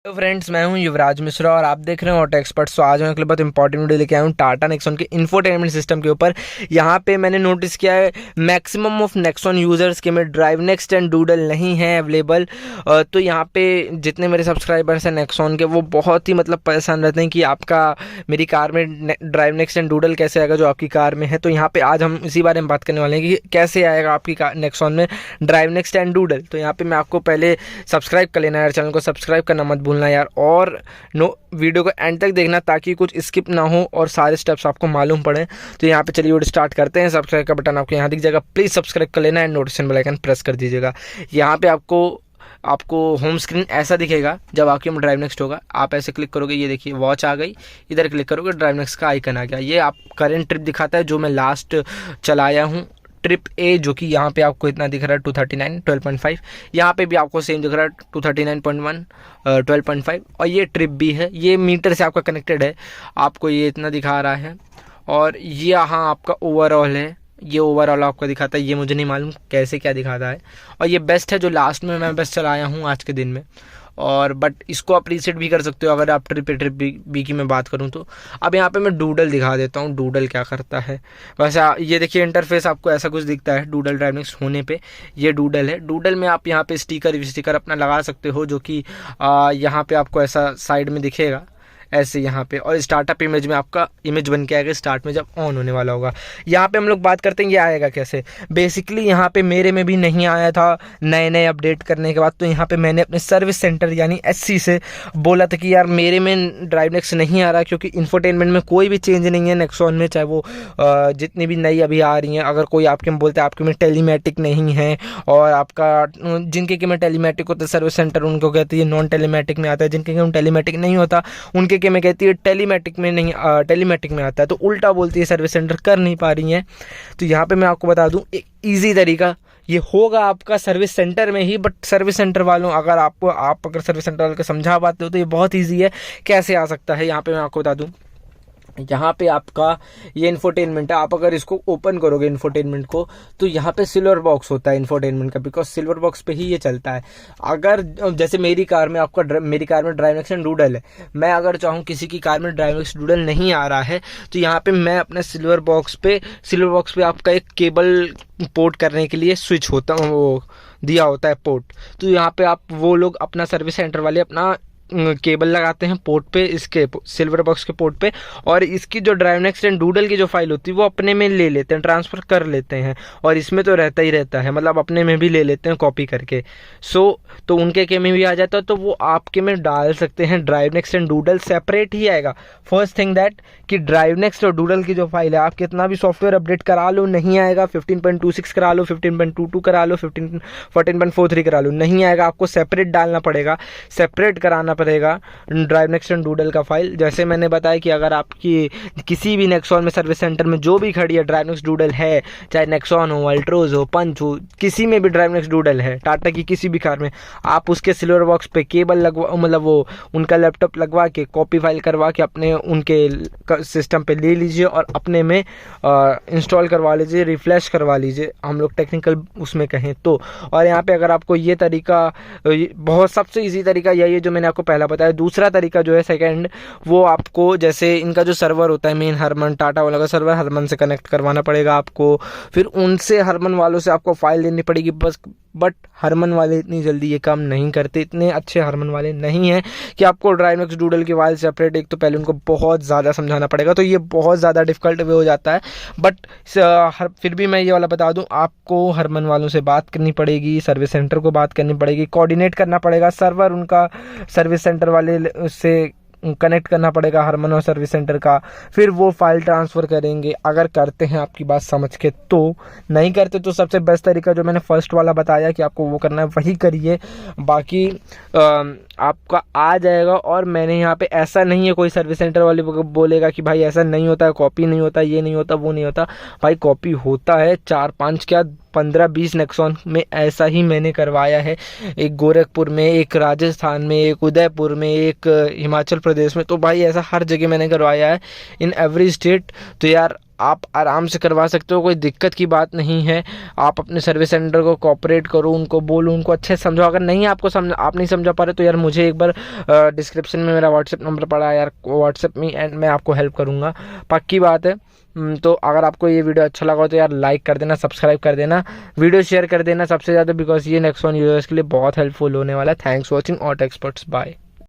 तो फ्रेंड्स, मैं हूं युवराज मिश्रा और आप देख रहे हैं ऑटो एक्सपर्ट। आज मैं बहुत इंपॉर्टेंट वीडियो लेके आया हूं टाटा नेक्सॉन के इंफोटेनमेंट सिस्टम के ऊपर। यहां पे मैंने नोटिस किया है मैक्सिमम ऑफ नेक्सॉन यूजर्स के में ड्राइव नेक्स्ट एंड डूडल नहीं है अवेलेबल। तो यहां पे जितने मेरे सब्सक्राइबर्स हैं नेक्सॉन के, वो बहुत ही परेशान रहते हैं कि आपका मेरी कार में ड्राइव नेक्स्ट एंड डूडल कैसे आएगा जो आपकी कार में है। तो यहाँ पे आज हम इसी बारे में बात करने वाले हैं कि कैसे आएगा आपकी नेक्सॉन में ड्राइव नेक्स्ट एंड डूडल। तो यहाँ पे मैं आपको पहले सब्सक्राइब कर लेना यार, चैनल को सब्सक्राइब करना मत भूलना यार, और वीडियो को एंड तक देखना ताकि कुछ स्किप ना हो और सारे स्टेप्स आपको मालूम पड़े। तो यहाँ पे चलिए वीडियो स्टार्ट करते हैं। सब्सक्राइब का बटन आपको यहाँ दिख जाएगा, प्लीज़ सब्सक्राइब कर लेना and notification bell icon press कर दीजिएगा। यहाँ पे आपको होम स्क्रीन ऐसा दिखेगा जब आपके में ड्राइव नेक्स्ट होगा। आप ऐसे क्लिक करोगे, ये देखिए वॉच आ गई, इधर क्लिक करोगे ड्राइव नेक्स्ट का आइकन आ गया। ये आप करेंट ट्रिप दिखाता है जो मैं लास्ट चलाया हूँ, ट्रिप ए, जो कि यहाँ पे आपको इतना दिख रहा है 239 12.5। यहाँ पे भी आपको सेम दिख रहा है 239.1 12.5। और ये ट्रिप बी है, ये मीटर से आपका कनेक्टेड है, आपको ये इतना दिखा रहा है। और ये यहाँ आपका ओवरऑल है, ये ओवरऑल आपको दिखाता है, ये मुझे नहीं मालूम कैसे क्या दिखाता है। और ये बेस्ट है जो लास्ट में मैं बेस्ट चलाया हूँ आज के दिन में। और बट इसको आप रीसेट भी कर सकते हो अगर आप ट्रिप बी की मैं बात करूं तो। अब यहाँ पे मैं डूडल दिखा देता हूँ, डूडल क्या करता है। वैसे ये देखिए इंटरफेस आपको ऐसा कुछ दिखता है डूडल ड्राइव नेक्स्ट होने पे। ये डूडल है, डूडल में आप यहाँ पे स्टिकर अपना लगा सकते हो, जो कि यहाँ पे आपको ऐसा साइड में दिखेगा ऐसे यहाँ पे। और स्टार्टअप इमेज में आपका इमेज बन के आएगा स्टार्ट में जब ऑन होने वाला होगा। यहाँ पे हम लोग बात करते हैं ये आएगा कैसे। बेसिकली यहाँ पे मेरे में भी नहीं आया था नए अपडेट करने के बाद। तो यहाँ पे मैंने अपने सर्विस सेंटर यानी एससी से बोला था कि यार मेरे में ड्राइव नेक्स्ट नहीं आ रहा, क्योंकि इंफोटेनमेंट में कोई भी चेंज नहीं है नेक्सॉन में, चाहे वो जितनी भी नई अभी आ रही हैं। अगर कोई आपके में बोलते हैं आपके में टेलीमेटिक नहीं है, और आपका जिनके में टेलीमेटिक होता है सर्विस सेंटर उनको कहती है नॉन टेलीमेटिक में आता है, जिनके में टेलीमेटिक नहीं होता उनके में कहती है टेलीमेटिक में नहीं, टेलीमेटिक में आता है। तो उल्टा बोलती है, सर्विस सेंटर कर नहीं पा रही है। तो यहाँ पे मैं आपको बता दूं एक इजी तरीका, ये होगा आपका सर्विस सेंटर में ही। बट सर्विस सेंटर वालों अगर आप अगर सर्विस सेंटर वालों को समझा पाते हो तो ये बहुत ईजी है। कैसे आ सकता है यहाँ पे मैं आपको बता दूं। यहाँ पे आपका ये इन्फोटेनमेंट है, आप अगर इसको ओपन करोगे इन्फोटेनमेंट को, तो यहाँ पे सिल्वर बॉक्स होता है इन्फोटेनमेंट का, बिकॉज सिल्वर बॉक्स पे ही ये चलता है। अगर जैसे मेरी कार में ड्राइव नेक्स्ट एंड डूडल है, मैं अगर चाहूँ किसी की कार में ड्राइव नेक्स्ट डूडल नहीं आ रहा है, तो यहाँ पे मैं अपने सिल्वर बॉक्स पे आपका एक केबल पोर्ट करने के लिए स्विच होता वो दिया होता है पोर्ट। तो यहाँ पे आप वो लोग अपना सर्विस सेंटर वाले अपना केबल लगाते हैं पोर्ट पे, इसके सिल्वर बॉक्स के पोर्ट पे, और इसकी जो ड्राइव नेक्स्ट एंड डूडल की जो फाइल होती है वो अपने में ले लेते हैं, ट्रांसफ़र कर लेते हैं। और इसमें तो रहता ही रहता है, अपने में भी ले लेते हैं कॉपी करके। तो उनके के में भी आ जाता है, तो वो आपके में डाल सकते हैं। Drive next and doodle separate ही आएगा। फर्स्ट थिंग दैट कि ड्राइव नेक्स्ट और डूडल की जो फाइल है, आप कितना भी सॉफ्टवेयर अपडेट करा लो नहीं आएगा। 15.26 करा लो, 15.22 करा लो, 14.43 करा लो, नहीं आएगा। आपको सेपरेट डालना पड़ेगा, सेपरेट कराना पड़ेगा ड्राइव नेक्स्ट एंड डूडल का फाइल। जैसे मैंने बताया कि अगर आपकी किसी भी नेक्सॉन में सर्विस सेंटर में जो भी खड़ी है ड्राइव नेक्स्ट डूडल है, चाहे नेक्सॉन हो, अल्ट्रोज हो, पंच हो, किसी में भी ड्राइव नेक्स्ट डूडल है, टाटा की किसी भी कार में, आप उसके सिल्वर बॉक्स पे केबल लगवा वो उनका लैपटॉप लगवा के कॉपी फाइल करवा के अपने उनके सिस्टम पे ले लीजिए और अपने में इंस्टॉल करवा लीजिए, रिफ्रेश करवा लीजिए, हम लोग टेक्निकल उसमें कहें तो। और यहाँ पे अगर आपको ये तरीका बहुत सबसे ईजी तरीका यही है जो मैंने आपको पहला बताया। दूसरा तरीका जो है सेकंड, वो आपको जैसे इनका जो सर्वर होता है मेन हरमन, टाटा वाला का सर्वर हरमन से कनेक्ट करवाना पड़ेगा आपको, फिर उनसे हरमन वालों से आपको फाइल लेनी पड़ेगी बस। बट हरमन वाले इतनी जल्दी ये काम नहीं करते, इतने अच्छे हरमन वाले नहीं हैं कि आपको ड्राइव नेक्स्ट डूडल की फाइल सेपरेट, एक तो पहले उनको बहुत ज़्यादा समझाना पड़ेगा, तो ये बहुत ज़्यादा डिफिकल्ट वे हो जाता है। बट फिर भी मैं ये वाला बता दूं, आपको हरमन वालों से बात करनी पड़ेगी, सर्विस सेंटर को बात करनी पड़ेगी, कोऑर्डिनेट करना पड़ेगा, सर्वर उनका सर्विस सेंटर वाले से कनेक्ट करना पड़ेगा, हरमन और सर्विस सेंटर का, फिर वो फाइल ट्रांसफ़र करेंगे। अगर करते हैं आपकी बात समझ के, तो नहीं करते तो सबसे बेस्ट तरीका जो मैंने फर्स्ट वाला बताया कि आपको वो करना है वही करिए, बाकी आपका आ जाएगा। और मैंने यहाँ पे ऐसा नहीं है कोई सर्विस सेंटर वाले बोलेगा कि भाई ऐसा नहीं होता है, कॉपी नहीं होता, ये नहीं होता, वो नहीं होता। भाई कॉपी होता है, 4-5 क्या 15-20 नेक्सॉन में ऐसा ही मैंने करवाया है। एक गोरखपुर में, एक राजस्थान में, एक उदयपुर में, एक हिमाचल प्रदेश में। तो भाई ऐसा हर जगह मैंने करवाया है, इन एवरी स्टेट। तो यार आप आराम से करवा सकते हो, कोई दिक्कत की बात नहीं है। आप अपने सर्विस सेंटर को कोऑपरेट करो, उनको बोलो, उनको अच्छे से समझाओ। अगर नहीं आपको आप नहीं समझा पा रहे तो यार मुझे एक बार डिस्क्रिप्शन में मेरा व्हाट्सएप नंबर पड़ा है यार, व्हाट्सएप में एंड मैं आपको हेल्प करूँगा, पक्की बात है। तो अगर आपको ये वीडियो अच्छा लगा हो तो यार लाइक कर देना, सब्सक्राइब कर देना, वीडियो शेयर कर देना सबसे ज़्यादा, बिकॉज ये नेक्सॉन यूजर्स के लिए बहुत हेल्पफुल होने वाला है। Thanks watching auto experts, bye.